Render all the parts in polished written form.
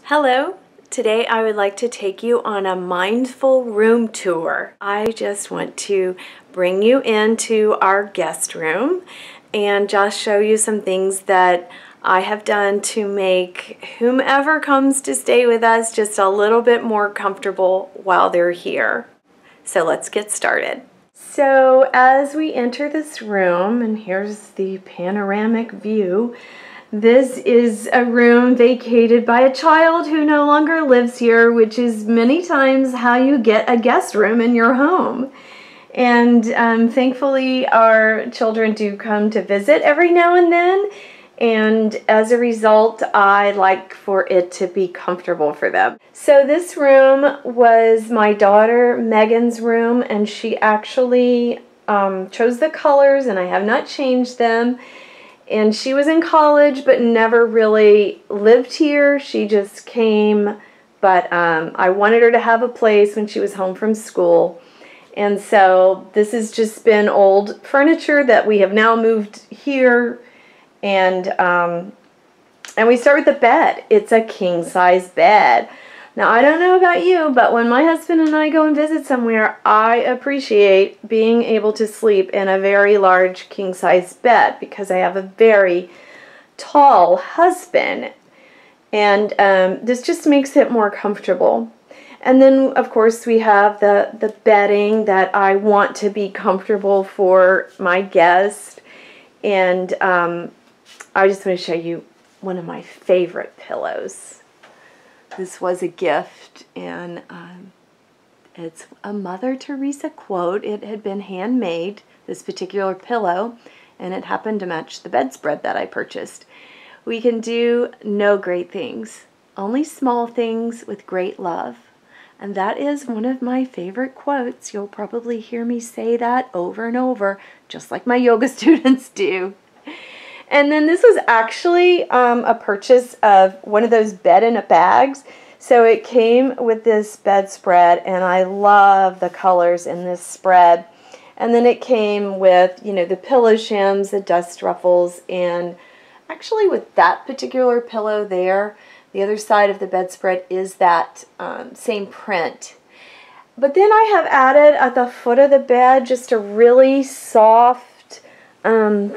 Hello! Today I would like to take you on a mindful room tour. I just want to bring you into our guest room and just show you some things that I have done to make whomever comes to stay with us just a little bit more comfortable while they're here. So let's get started. So as we enter this room, and here's the panoramic view, this is a room vacated by a child who no longer lives here, which is many times how you get a guest room in your home. And thankfully our children do come to visit every now and then, and as a result I like for it to be comfortable for them. So this room was my daughter Megan's room, and she actually chose the colors, and I have not changed them. And she was in college but never really lived here. She just came, but I wanted her to have a place when she was home from school. And so this has just been old furniture that we have now moved here. And we start with the bed. It's a king-size bed. Now, I don't know about you, but when my husband and I go and visit somewhere, I appreciate being able to sleep in a very large king-size bed because I have a very tall husband, and this just makes it more comfortable. And then, of course, we have the bedding that I want to be comfortable for my guest, and I just want to show you one of my favorite pillows. This was a gift, and it's a Mother Teresa quote. It had been handmade, this particular pillow, and it happened to match the bedspread that I purchased. We can do no great things, only small things with great love. And that is one of my favorite quotes. You'll probably hear me say that over and over, just like my yoga students do. And then this was actually a purchase of one of those bed-in-a-bags. So it came with this bedspread, and I love the colors in this spread. And then it came with, you know, the pillow shims, the dust ruffles, and actually with that particular pillow there, the other side of the bedspread is that same print. But then I have added at the foot of the bed just a really soft,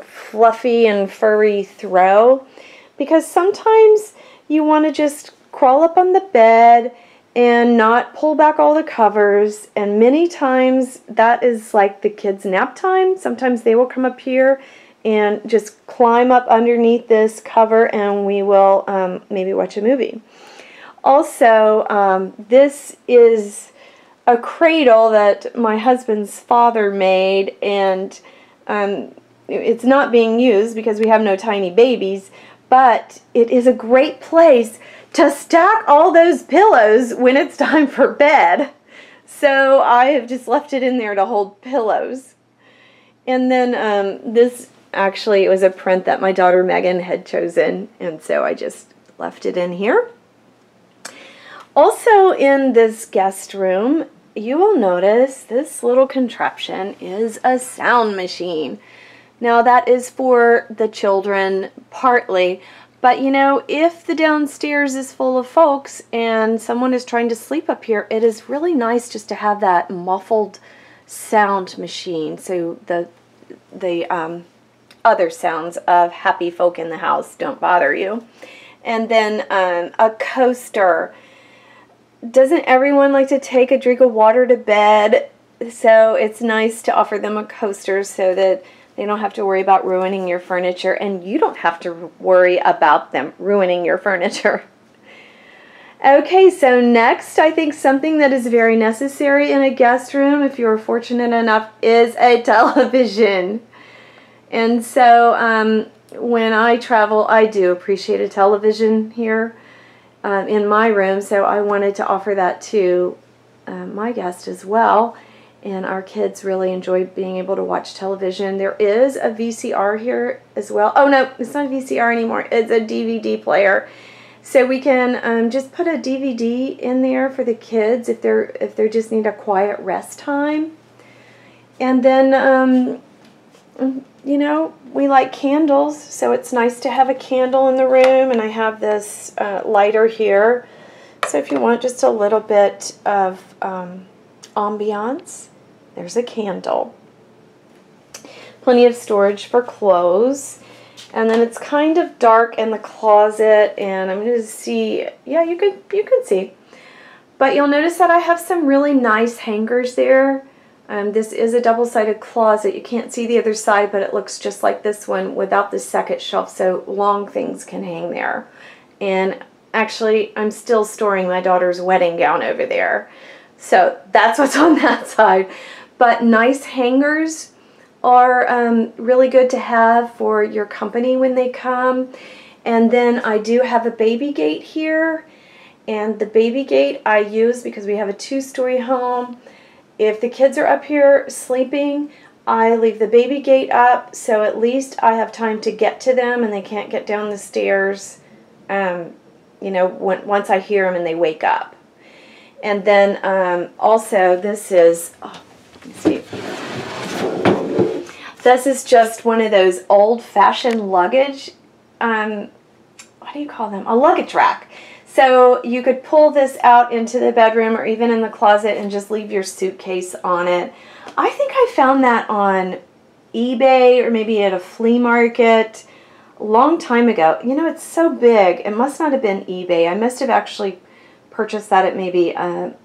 fluffy and furry throw, because sometimes you want to just crawl up on the bed and not pull back all the covers, and many times that is like the kids' nap time. Sometimes they will come up here and just climb up underneath this cover, and we will maybe watch a movie. Also, this is a cradle that my husband's father made, and it's not being used because we have no tiny babies, but it is a great place to stack all those pillows when it's time for bed. So I have just left it in there to hold pillows. And then this actually, it was a print that my daughter Megan had chosen, and so I just left it in here. Also in this guest room, you will notice this little contraption is a sound machine. Now that is for the children partly, but you know, if the downstairs is full of folks and someone is trying to sleep up here, it is really nice just to have that muffled sound machine, so the other sounds of happy folk in the house don't bother you. And then a coaster. Doesn't everyone like to take a drink of water to bed? So it's nice to offer them a coaster so that they don't have to worry about ruining your furniture, and you don't have to worry about them ruining your furniture. Okay, so next, I think something that is very necessary in a guest room, if you're fortunate enough, is a television. And so when I travel, I do appreciate a television here in my room, so I wanted to offer that to my guest as well. And our kids really enjoy being able to watch television. There is a VCR here as well. Oh no, it's not a VCR anymore. It's a DVD player. So we can just put a DVD in there for the kids if they just need a quiet rest time. And then you know, we like candles, so it's nice to have a candle in the room. And I have this lighter here So if you want just a little bit of ambiance, there's a candle. Plenty of storage for clothes. And then it's kind of dark in the closet, and I'm going to see, yeah, you can see. But you'll notice that I have some really nice hangers there. This is a double-sided closet. You can't see the other side, but it looks just like this one without the second shelf, so long things can hang there. And actually, I'm still storing my daughter's wedding gown over there. So that's what's on that side. But nice hangers are really good to have for your company when they come. And then I do have a baby gate here, and the baby gate I use because we have a 2-story home. If the kids are up here sleeping, I leave the baby gate up, so at least I have time to get to them and they can't get down the stairs, you know, once I hear them and they wake up. And then also this is, oh, let me see. This is just one of those old-fashioned luggage, what do you call them? A luggage rack. So you could pull this out into the bedroom or even in the closet and just leave your suitcase on it. I think I found that on eBay or maybe at a flea market a long time ago. You know, it's so big. It must not have been eBay. I must have actually purchased that at maybe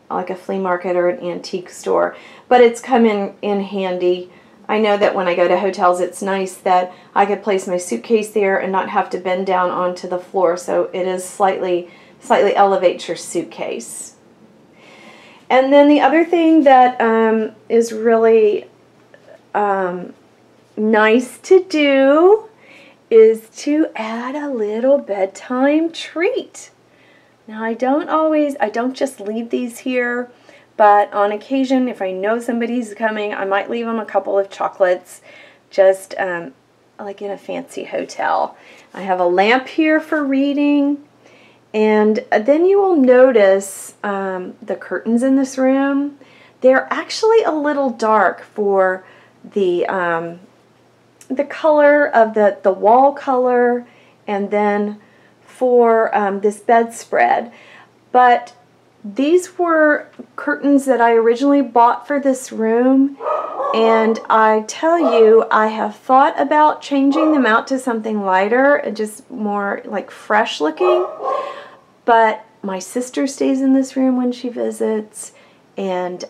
like a flea market or an antique store. But it's come in handy. I know that when I go to hotels, it's nice that I could place my suitcase there and not have to bend down onto the floor. So it is slightly elevates your suitcase. And then the other thing that is really nice to do is to add a little bedtime treat. Now I don't just leave these here, but on occasion, if I know somebody's coming, I might leave them a couple of chocolates, just like in a fancy hotel. I have a lamp here for reading, and then you will notice the curtains in this room. They're actually a little dark for the color of the wall color, and then for this bedspread. But these were curtains that I originally bought for this room, and I tell you, I have thought about changing them out to something lighter, just more like fresh looking, but my sister stays in this room when she visits, and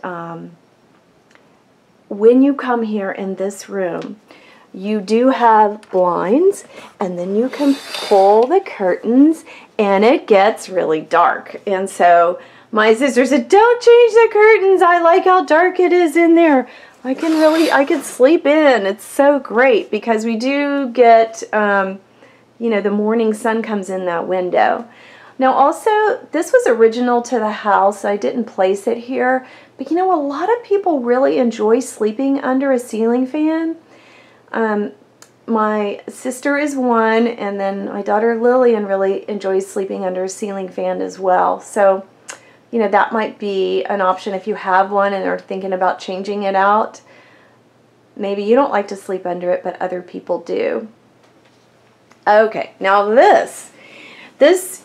when you come here in this room, you do have blinds, and then you can pull the curtains and it gets really dark. And so my sister said, don't change the curtains. I like how dark it is in there. I can sleep in. It's so great because we do get, you know, the morning sun comes in that window. Now also, this was original to the house. I didn't place it here. But you know, a lot of people really enjoy sleeping under a ceiling fan. My sister is one, and then my daughter Lillian really enjoys sleeping under a ceiling fan as well. So, you know, that might be an option if you have one and are thinking about changing it out. Maybe you don't like to sleep under it, but other people do. Okay, now this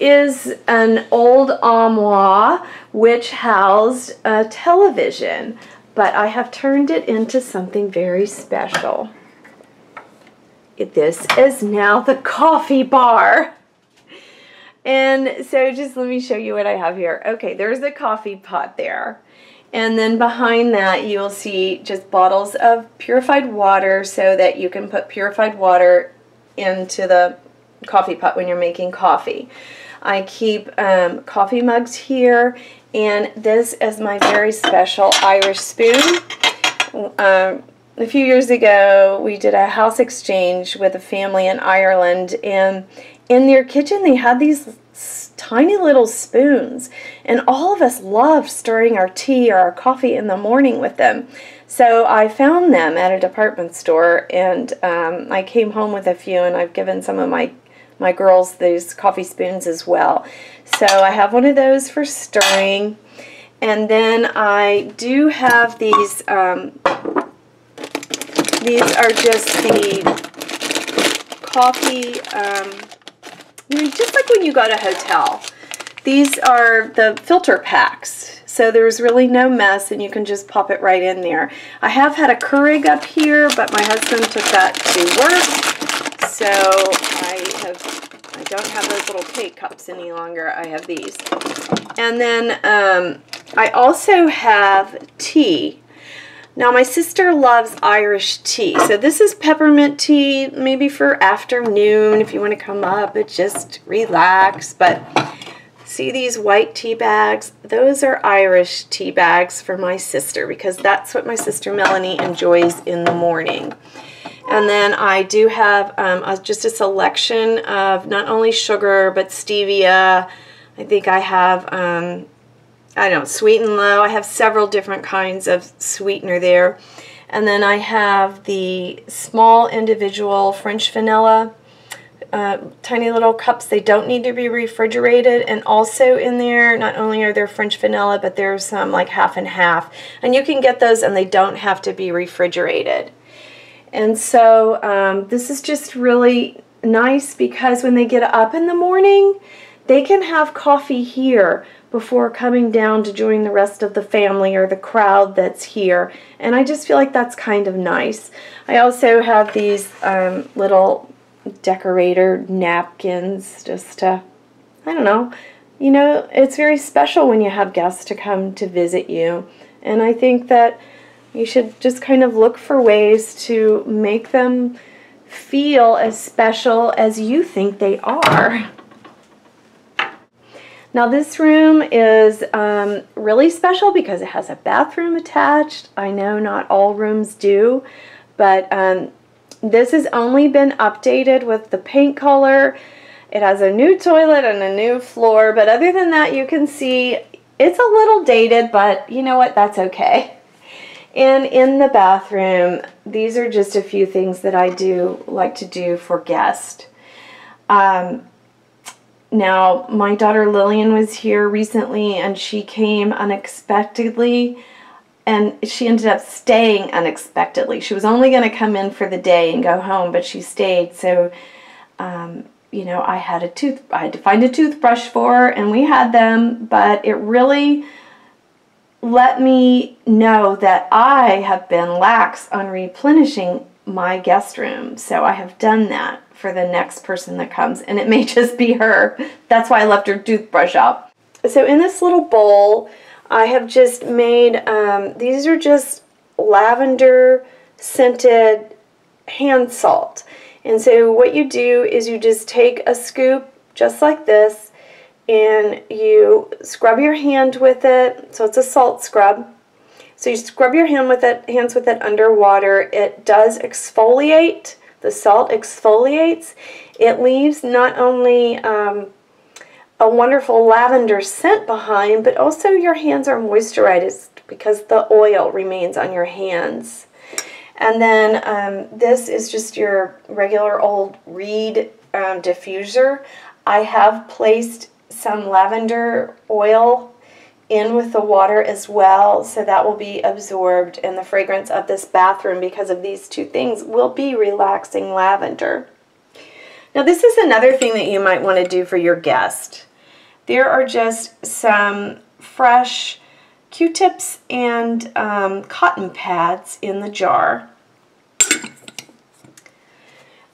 is an old armoire which housed a television, but I have turned it into something very special. This is now the coffee bar. And so just let me show you what I have here. Okay, there's the coffee pot there. And then behind that you'll see just bottles of purified water so that you can put purified water into the coffee pot when you're making coffee. I keep coffee mugs here, and this is my very special Irish spoon. A few years ago, we did a house exchange with a family in Ireland, and in their kitchen they had these tiny little spoons, and all of us loved stirring our tea or our coffee in the morning with them. So I found them at a department store, and I came home with a few, and I've given some of my girls these coffee spoons as well. So I have one of those for stirring, and then I do have these. These are just the coffee, you know, just like when you go to a hotel. these are the filter packs. So there's really no mess and you can just pop it right in there. I have had a Keurig up here, but my husband took that to work. So I don't have those little K-cups any longer. I have these. And then I also have tea. Now my sister loves Irish tea, so this is peppermint tea, maybe for afternoon if you want to come up and just relax. But see these white tea bags? Those are Irish tea bags for my sister because that's what my sister Melanie enjoys in the morning. And then I do have just a selection of not only sugar but stevia. I think I have I don't know, Sweet and Low. I have several different kinds of sweetener there. And then I have the small individual French vanilla, tiny little cups. They don't need to be refrigerated. And also in there, not only are there French vanilla, but there's some like half and half. And you can get those and they don't have to be refrigerated. And so this is just really nice because when they get up in the morning, they can have coffee here before coming down to join the rest of the family or the crowd that's here. And I just feel like that's kind of nice. I also have these little decorator napkins just to, I don't know, you know, it's very special when you have guests to come to visit you. And I think that you should just kind of look for ways to make them feel as special as you think they are. Now this room is really special because it has a bathroom attached. I know not all rooms do, but this has only been updated with the paint color. It has a new toilet and a new floor, but other than that you can see it's a little dated, but you know what, that's okay. And in the bathroom, these are just a few things that I do like to do for guests. Now, my daughter Lillian was here recently and she came unexpectedly and she ended up staying unexpectedly. She was only going to come in for the day and go home, but she stayed. So, you know, I had to find a toothbrush for her and we had them, but it really let me know that I have been lax on replenishing my guest room. So I have done that for the next person that comes, and it may just be her. That's why I left her toothbrush out. So in this little bowl, I have just made, these are just lavender scented hand salt. And so what you do is you just take a scoop just like this and you scrub your hand with it. So it's a salt scrub. So you scrub your hands with it underwater. It does exfoliate. The salt exfoliates. It leaves not only a wonderful lavender scent behind, but also your hands are moisturized because the oil remains on your hands. And then this is just your regular old reed diffuser. I have placed some lavender oil in with the water as well, so that will be absorbed, and the fragrance of this bathroom because of these two things will be relaxing lavender. Now this is another thing that you might want to do for your guest. There are just some fresh Q-tips and cotton pads in the jar.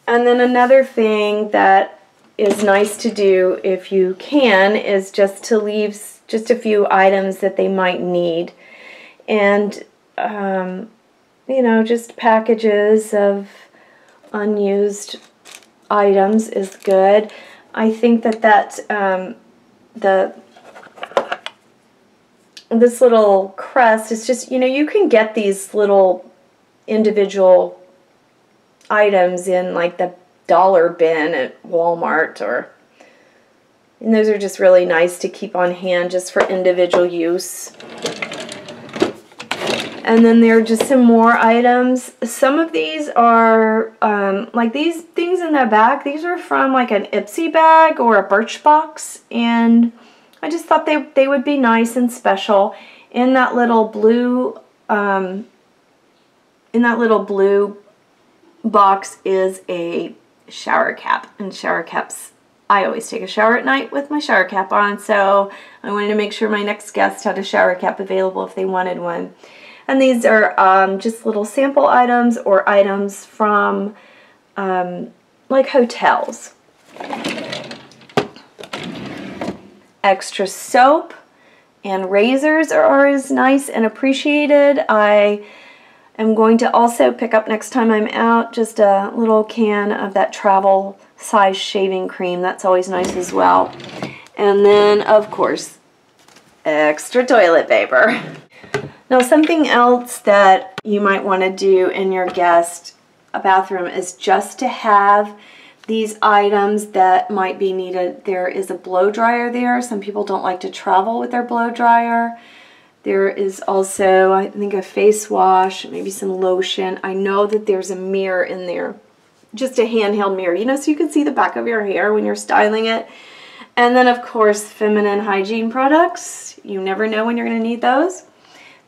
And then another thing that is nice to do if you can is just to leave just a few items that they might need. And, you know, just packages of unused items is good. I think that this little crest is just, you know, you can get these little individual items in like the dollar bin at Walmart, and those are just really nice to keep on hand just for individual use. And then there are just some more items. Some of these are like these things in the back. These are from like an Ipsy bag or a Birchbox, and I just thought they would be nice and special. In that little blue box is a shower cap, and shower caps I always take a shower at night with my shower cap on, so I wanted to make sure my next guest had a shower cap available if they wanted one. And these are just little sample items or items from like hotels. Extra soap and razors are always nice and appreciated. I am going to also pick up next time I'm out just a little can of that travel size shaving cream. That's always nice as well. And then, of course, extra toilet paper. Now, something else that you might want to do in your guest bathroom is just to have these items that might be needed. There is a blow dryer there. Some people don't like to travel with their blow dryer. There is also, I think, a face wash, maybe some lotion. I know that there's a mirror in there, just a handheld mirror, you know, so you can see the back of your hair when you're styling it. And then, of course, feminine hygiene products. You never know when you're going to need those.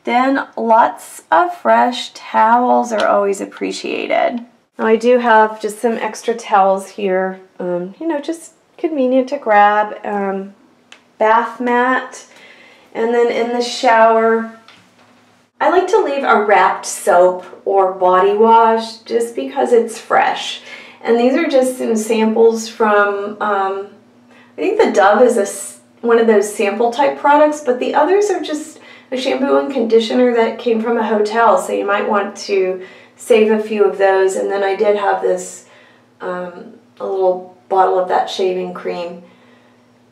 Then lots of fresh towels are always appreciated. Now, I do have just some extra towels here, you know, just convenient to grab. Bath mat. And then in the shower, I like to leave a wrapped soap or body wash just because it's fresh. And these are just some samples from, I think the Dove is one of those sample type products, but the others are just a shampoo and conditioner that came from a hotel, so you might want to save a few of those. And then I did have this, a little bottle of that shaving cream.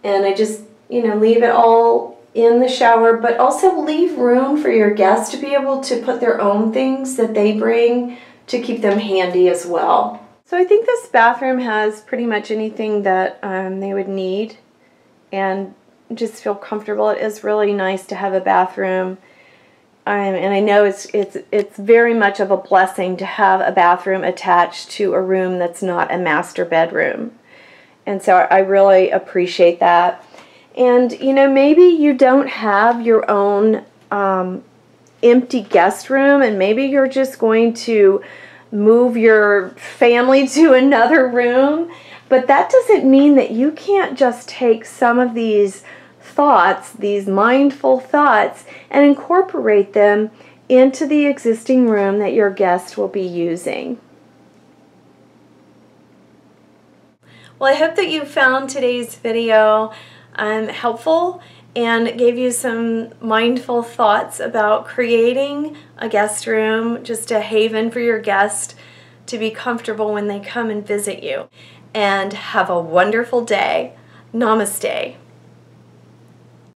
And I just, you know, leave it all in the shower, but also leave room for your guests to be able to put their own things that they bring to keep them handy as well. So I think this bathroom has pretty much anything that they would need and just feel comfortable. It is really nice to have a bathroom. And I know it's very much of a blessing to have a bathroom attached to a room that's not a master bedroom. And so I really appreciate that. And, you know, maybe you don't have your own empty guest room, and maybe you're just going to move your family to another room. But that doesn't mean that you can't just take some of these thoughts, these mindful thoughts, and incorporate them into the existing room that your guest will be using. Well, I hope that you found today's video helpful and gave you some mindful thoughts about creating a guest room, just a haven for your guest to be comfortable when they come and visit you. And have a wonderful day. Namaste.